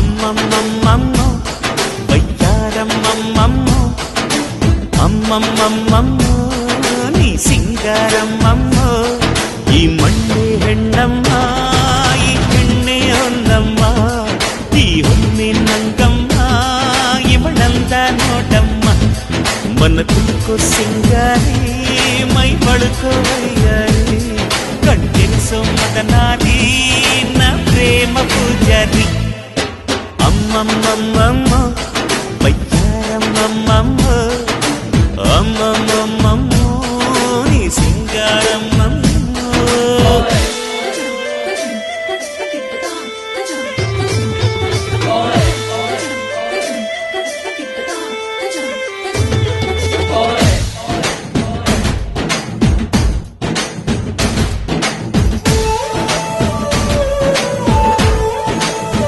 అమ్మమ్మమ్మమ్మో వయ్యారమ్మమ్మమ్మో అమ్మమ్మమ్మమ్మో నీ సింగారమ్మమ్మో ఈ మಣ್ಣే ಹೆಣ್ಣಮ್ಮ ಈ ಹೆಣ್ಣೆ ಹೊನ್ನಮ್ಮ ಈ ಹೊನ್ನೆ ನಂಗಮ್ಮ ಇವಳಂದ ನೋಡಮ್ಮ ಮನ ತುಮಕೋ ಸಿಂಗಾರಿ ಮೈ ಬಳುಕೋ ವಯ್ಯಾರಿ ಕಣ್ತೆನಿಸೋ ಮದನಾರಿ ನ ಪ್ರೇಮ ಪೂಜಾರಿ ಅಮ್ಮಮ್ಮಮ್ಮಮ್ಮ